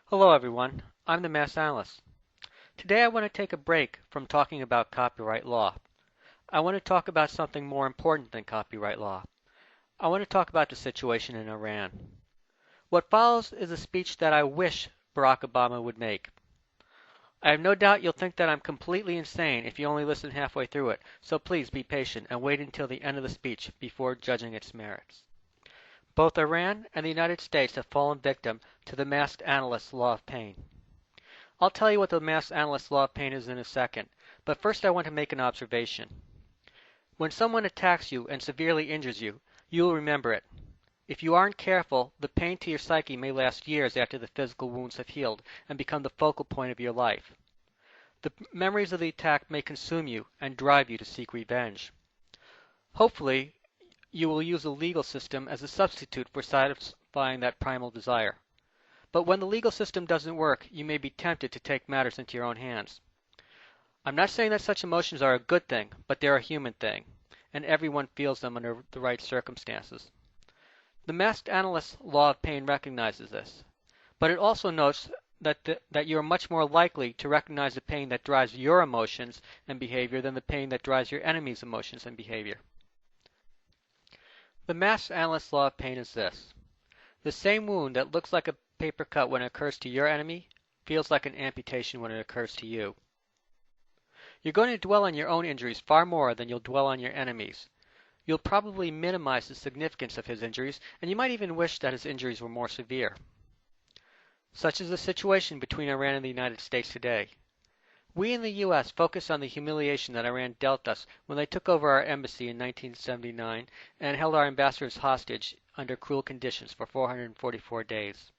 Hello everyone, I'm the Mass Analyst. Today I want to take a break from talking about copyright law. I want to talk about something more important than copyright law. I want to talk about the situation in Iran. What follows is a speech that I wish Barack Obama would make. I have no doubt you'll think that I'm completely insane if you only listen halfway through it, so please be patient and wait until the end of the speech before judging its merits. Both Iran and the United States have fallen victim to the masked analyst's law of pain. I'll tell you what the mass analyst's law of pain is in a second, but first I want to make an observation. When someone attacks you and severely injures you, you will remember it. If you aren't careful, the pain to your psyche may last years after the physical wounds have healed and become the focal point of your life. The memories of the attack may consume you and drive you to seek revenge. Hopefully, you will use the legal system as a substitute for satisfying that primal desire. But when the legal system doesn't work, you may be tempted to take matters into your own hands. I'm not saying that such emotions are a good thing, but they're a human thing, and everyone feels them under the right circumstances. The masked analyst's law of pain recognizes this, but it also notes that you are much more likely to recognize the pain that drives your emotions and behavior than the pain that drives your enemy's emotions and behavior. The masked analyst's law of pain is this. The same wound that looks like a paper cut when it occurs to your enemy feels like an amputation when it occurs to you. You're going to dwell on your own injuries far more than you'll dwell on your enemy's. You'll probably minimize the significance of his injuries, and you might even wish that his injuries were more severe. Such is the situation between Iran and the United States today. We in the U.S. focus on the humiliation that Iran dealt us when they took over our embassy in 1979 and held our ambassadors hostage under cruel conditions for 444 days.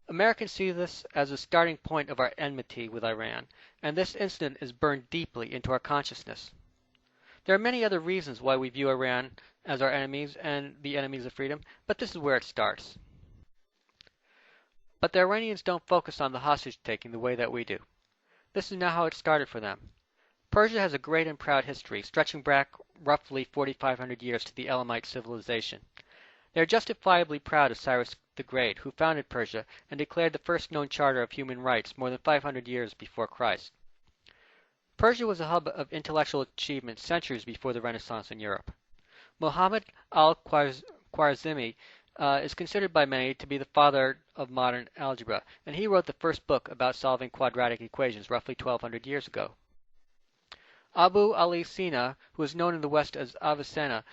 Americans see this as a starting point of our enmity with Iran, and this incident is burned deeply into our consciousness. There are many other reasons why we view Iran as our enemies and the enemies of freedom, but this is where it starts. But the Iranians don't focus on the hostage-taking the way that we do. This is not how it started for them. Persia has a great and proud history, stretching back roughly 4,500 years to the Elamite civilization. They are justifiably proud of Cyrus the Great, who founded Persia and declared the first known charter of human rights more than 500 years before Christ. Persia was a hub of intellectual achievement centuries before the Renaissance in Europe. Muhammad al Khwarizmi is considered by many to be the father of modern algebra, and he wrote the first book about solving quadratic equations roughly 1,200 years ago. Abu Ali Sina, who is known in the West as Avicenna,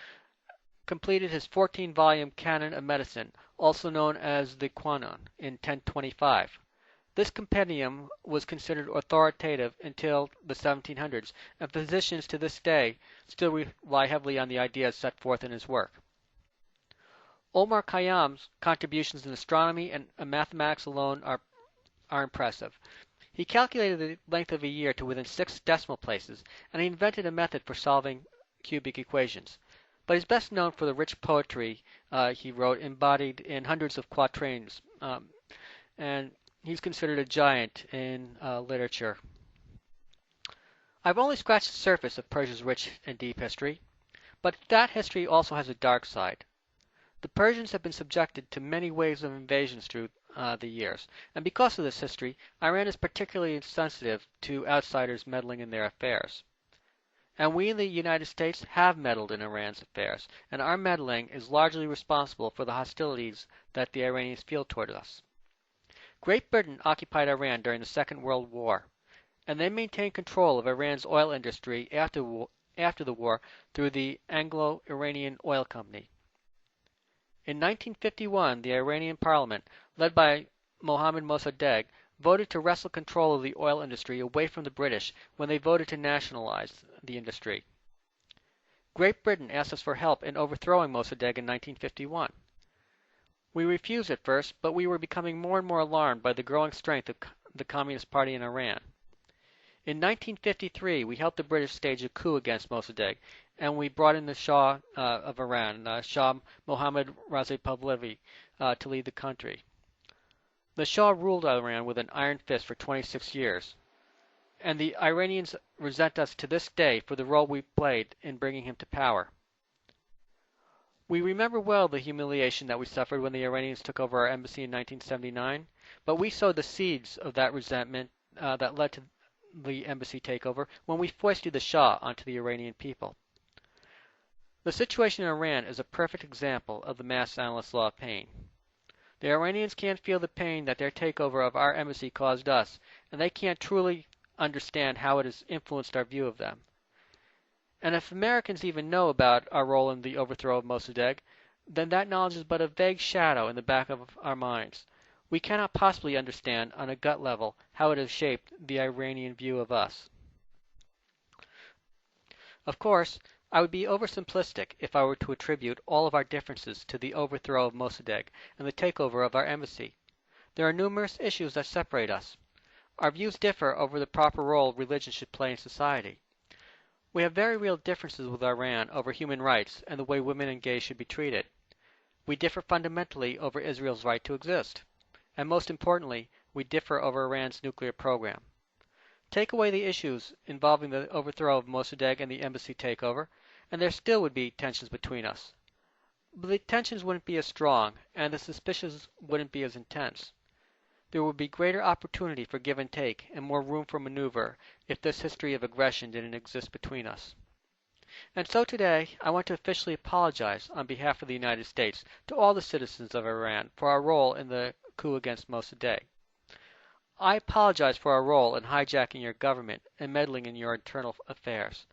completed his 14-volume Canon of Medicine, also known as the Quran, in 1025. This compendium was considered authoritative until the 1700s, and physicians to this day still rely heavily on the ideas set forth in his work. Omar Khayyam's contributions in astronomy and mathematics alone are impressive. He calculated the length of a year to within 6 decimal places, and he invented a method for solving cubic equations. But he's best known for the rich poetry he wrote embodied in hundreds of quatrains, and he's considered a giant in literature. I've only scratched the surface of Persia's rich and deep history, but that history also has a dark side. The Persians have been subjected to many waves of invasions through the years, and because of this history, Iran is particularly sensitive to outsiders meddling in their affairs. And we in the United States have meddled in Iran's affairs, and our meddling is largely responsible for the hostilities that the Iranians feel toward us. Great Britain occupied Iran during the Second World War, and they maintained control of Iran's oil industry after the war through the Anglo-Iranian Oil Company. In 1951, the Iranian parliament, led by Mohammad Mossadegh, voted to wrestle control of the oil industry away from the British when they voted to nationalize the industry. Great Britain asked us for help in overthrowing Mossadegh in 1951. We refused at first, but we were becoming more and more alarmed by the growing strength of the Communist Party in Iran. In 1953, we helped the British stage a coup against Mossadegh, and we brought in the Shah of Iran, Shah Mohammad Reza Pahlavi, to lead the country. The Shah ruled Iran with an iron fist for 26 years, and the Iranians resent us to this day for the role we played in bringing him to power. We remember well the humiliation that we suffered when the Iranians took over our embassy in 1979, but we sowed the seeds of that resentment that led to the embassy takeover when we foisted the Shah onto the Iranian people. The situation in Iran is a perfect example of the mass analyst law of pain. The Iranians can't feel the pain that their takeover of our embassy caused us, and they can't truly understand how it has influenced our view of them. And if Americans even know about our role in the overthrow of Mossadegh, then that knowledge is but a vague shadow in the back of our minds. We cannot possibly understand on a gut level how it has shaped the Iranian view of us. Of course, I would be oversimplistic if I were to attribute all of our differences to the overthrow of Mossadegh and the takeover of our embassy. There are numerous issues that separate us. Our views differ over the proper role religion should play in society. We have very real differences with Iran over human rights and the way women and gays should be treated. We differ fundamentally over Israel's right to exist. And most importantly, we differ over Iran's nuclear program. Take away the issues involving the overthrow of Mossadegh and the embassy takeover, and there still would be tensions between us. But the tensions wouldn't be as strong, and the suspicions wouldn't be as intense. There would be greater opportunity for give and take and more room for maneuver if this history of aggression didn't exist between us. And so today, I want to officially apologize on behalf of the United States to all the citizens of Iran for our role in the coup against Mossadegh. I apologize for our role in hijacking your government and meddling in your internal affairs.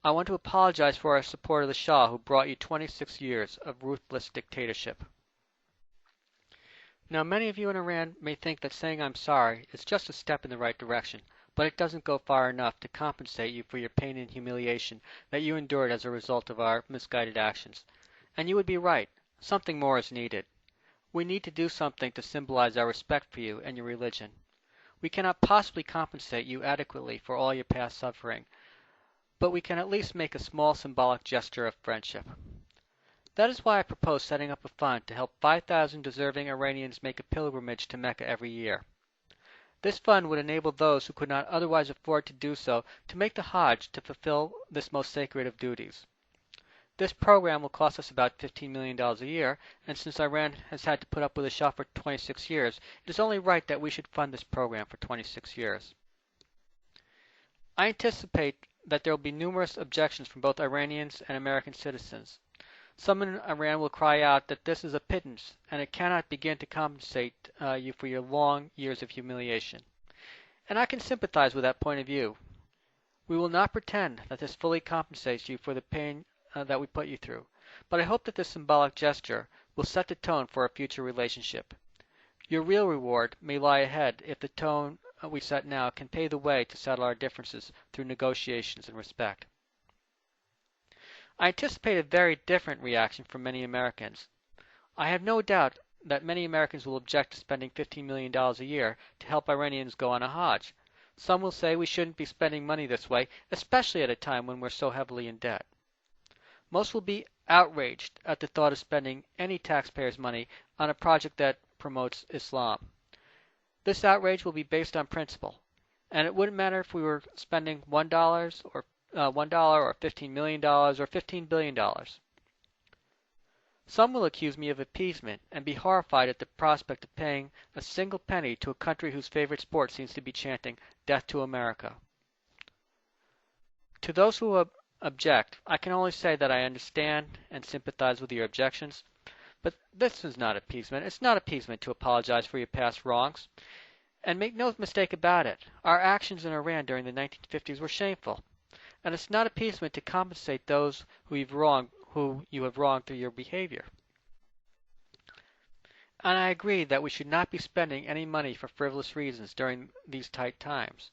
I want to apologize for our support of the Shah who brought you 26 years of ruthless dictatorship. Now, many of you in Iran may think that saying I'm sorry is just a step in the right direction, but it doesn't go far enough to compensate you for your pain and humiliation that you endured as a result of our misguided actions. And you would be right. Something more is needed. We need to do something to symbolize our respect for you and your religion. We cannot possibly compensate you adequately for all your past suffering, but we can at least make a small symbolic gesture of friendship. That is why I propose setting up a fund to help 5,000 deserving Iranians make a pilgrimage to Mecca every year. This fund would enable those who could not otherwise afford to do so to make the Hajj to fulfill this most sacred of duties. This program will cost us about $15 million a year, and since Iran has had to put up with the Shah for 26 years, it is only right that we should fund this program for 26 years. I anticipate that there will be numerous objections from both Iranians and American citizens. Some in Iran will cry out that this is a pittance, and it cannot begin to compensate you for your long years of humiliation. And I can sympathize with that point of view. We will not pretend that this fully compensates you for the pain that we put you through, but I hope that this symbolic gesture will set the tone for our future relationship. Your real reward may lie ahead if the tone we set now can pave the way to settle our differences through negotiations and respect. I anticipate a very different reaction from many Americans. I have no doubt that many Americans will object to spending $15 million a year to help Iranians go on a Hajj. Some will say we shouldn't be spending money this way, especially at a time when we're so heavily in debt. Most will be outraged at the thought of spending any taxpayers' money on a project that promotes Islam. This outrage will be based on principle, and it wouldn't matter if we were spending $1 or $15 million or $15 billion. Some will accuse me of appeasement and be horrified at the prospect of paying a single penny to a country whose favorite sport seems to be chanting "Death to America." To those who object, I can only say that I understand and sympathize with your objections, but this is not appeasement. It's not appeasement to apologize for your past wrongs. And make no mistake about it, our actions in Iran during the 1950s were shameful. And it's not appeasement to compensate those who you have wronged through your behavior. And I agree that we should not be spending any money for frivolous reasons during these tight times.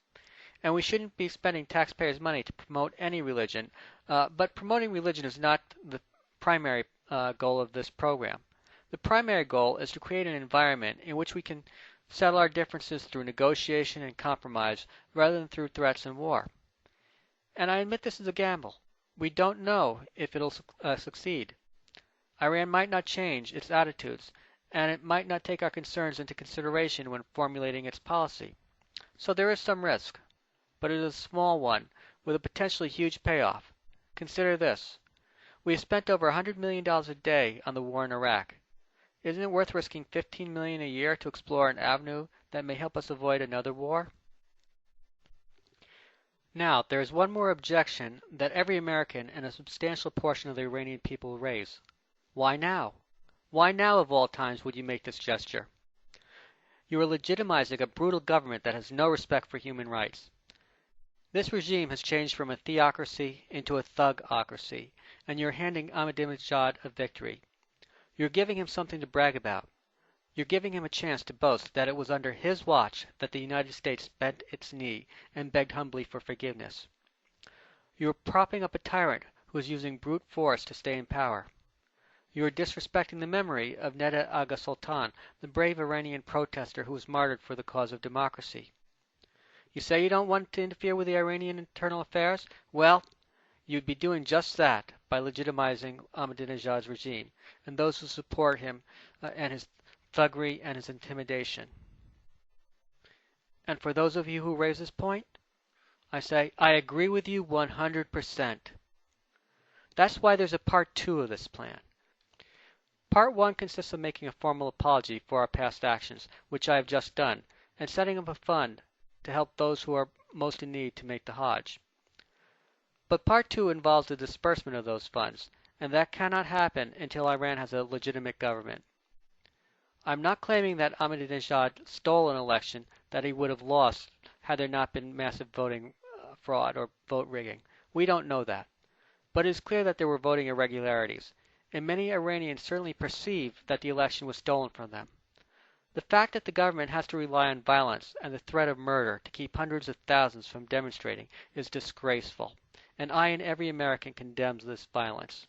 And we shouldn't be spending taxpayers' money to promote any religion, but promoting religion is not the primary goal of this program. The primary goal is to create an environment in which we can settle our differences through negotiation and compromise rather than through threats and war. And I admit this is a gamble. We don't know if it'll succeed. Iran might not change its attitudes, and it might not take our concerns into consideration when formulating its policy. So there is some risk, but it is a small one with a potentially huge payoff. Consider this. We have spent over $100 million a day on the war in Iraq. Isn't it worth risking $15 million a year to explore an avenue that may help us avoid another war? Now, there is one more objection that every American and a substantial portion of the Iranian people raise. Why now? Why now of all times would you make this gesture? You are legitimizing a brutal government that has no respect for human rights. This regime has changed from a theocracy into a thugocracy, and you're handing Ahmadinejad a victory. You're giving him something to brag about. You're giving him a chance to boast that it was under his watch that the United States bent its knee and begged humbly for forgiveness. You are propping up a tyrant who is using brute force to stay in power. You are disrespecting the memory of Neda Agha Sultan, the brave Iranian protester who was martyred for the cause of democracy. You say you don't want to interfere with the Iranian internal affairs? Well, you'd be doing just that by legitimizing Ahmadinejad's regime and those who support him and his thuggery and his intimidation. And for those of you who raise this point, I say, I agree with you 100%. That's why there's a part 2 of this plan. Part 1 consists of making a formal apology for our past actions, which I have just done, and setting up a fund to help those who are most in need to make the Hajj. But Part 2 involves the disbursement of those funds, and that cannot happen until Iran has a legitimate government. I'm not claiming that Ahmadinejad stole an election that he would have lost had there not been massive voting fraud or vote rigging. We don't know that. But it is clear that there were voting irregularities, and many Iranians certainly perceive that the election was stolen from them. The fact that the government has to rely on violence and the threat of murder to keep hundreds of thousands from demonstrating is disgraceful, and I and every American condemns this violence.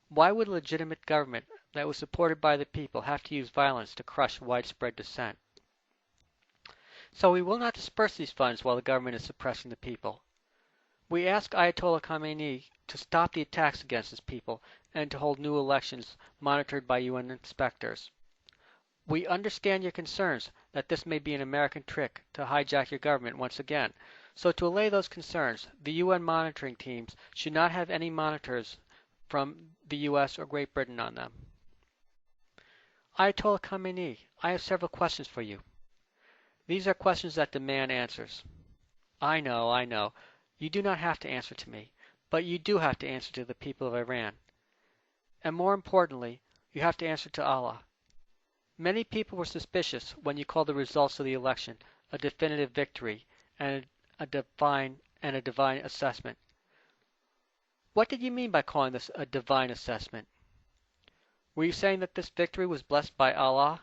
Why would a legitimate government that was supported by the people have to use violence to crush widespread dissent? So we will not disperse these funds while the government is suppressing the people. We ask Ayatollah Khamenei to stop the attacks against his people and to hold new elections monitored by UN inspectors. We understand your concerns that this may be an American trick to hijack your government once again. So to allay those concerns, the UN monitoring teams should not have any monitors from the US or Great Britain on them. Ayatollah Khamenei, I have several questions for you. These are questions that demand answers. I know. You do not have to answer to me, but you do have to answer to the people of Iran. And more importantly, you have to answer to Allah. Many people were suspicious when you called the results of the election a definitive victory and a divine assessment. What did you mean by calling this a divine assessment? Were you saying that this victory was blessed by Allah?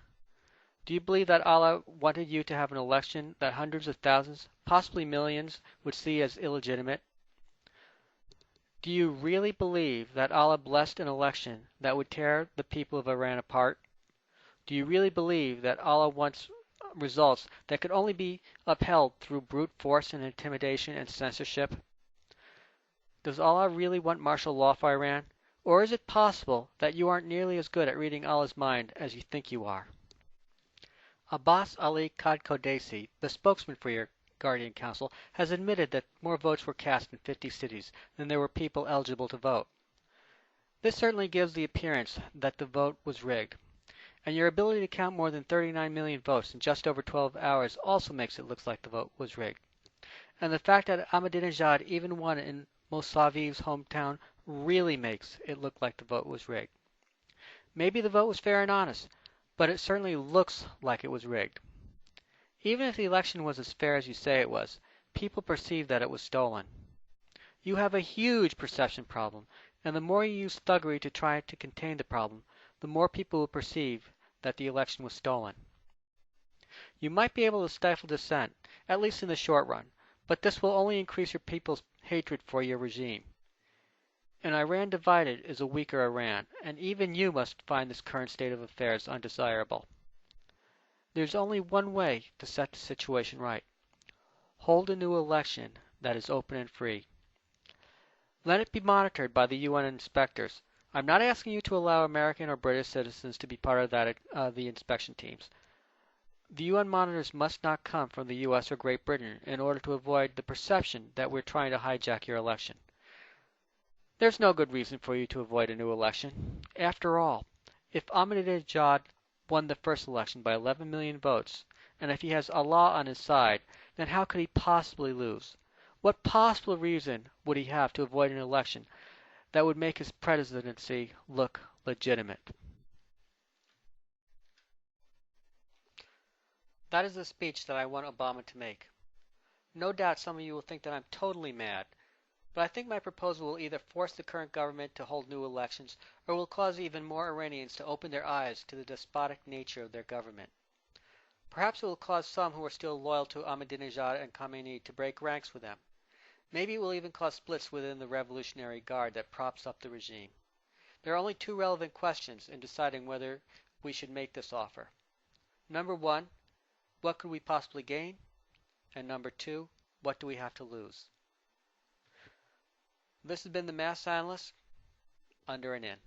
Do you believe that Allah wanted you to have an election that hundreds of thousands, possibly millions, would see as illegitimate? Do you really believe that Allah blessed an election that would tear the people of Iran apart? Do you really believe that Allah wants results that could only be upheld through brute force and intimidation and censorship? Does Allah really want martial law for Iran? Or is it possible that you aren't nearly as good at reading Allah's mind as you think you are? Abbas-Ali Kadkhodaei, the spokesman for your Guardian Council, has admitted that more votes were cast in 50 cities than there were people eligible to vote. This certainly gives the appearance that the vote was rigged, and your ability to count more than 39 million votes in just over 12 hours also makes it look like the vote was rigged. And the fact that Ahmadinejad even won in Mossadegh's hometown really makes it look like the vote was rigged. Maybe the vote was fair and honest, but it certainly looks like it was rigged. Even if the election was as fair as you say it was, people perceive that it was stolen. You have a huge perception problem, and the more you use thuggery to try to contain the problem, the more people will perceive that the election was stolen. You might be able to stifle dissent, at least in the short run, but this will only increase your people's hatred for your regime. An Iran divided is a weaker Iran, and even you must find this current state of affairs undesirable. There's only one way to set the situation right. Hold a new election that is open and free. Let it be monitored by the UN inspectors. I'm not asking you to allow American or British citizens to be part of the inspection teams. The UN monitors must not come from the US or Great Britain in order to avoid the perception that we're trying to hijack your election. There's no good reason for you to avoid a new election. After all, if Ahmadinejad won the first election by 11 million votes, and if he has Allah on his side, then how could he possibly lose? What possible reason would he have to avoid an election that would make his presidency look legitimate? That is the speech that I want Obama to make. No doubt some of you will think that I'm totally mad, but I think my proposal will either force the current government to hold new elections or will cause even more Iranians to open their eyes to the despotic nature of their government. Perhaps it will cause some who are still loyal to Ahmadinejad and Khamenei to break ranks with them. Maybe it will even cause splits within the Revolutionary Guard that props up the regime. There are only two relevant questions in deciding whether we should make this offer. Number one, what could we possibly gain? And number two, what do we have to lose? This has been the Mass Analyst, under and in.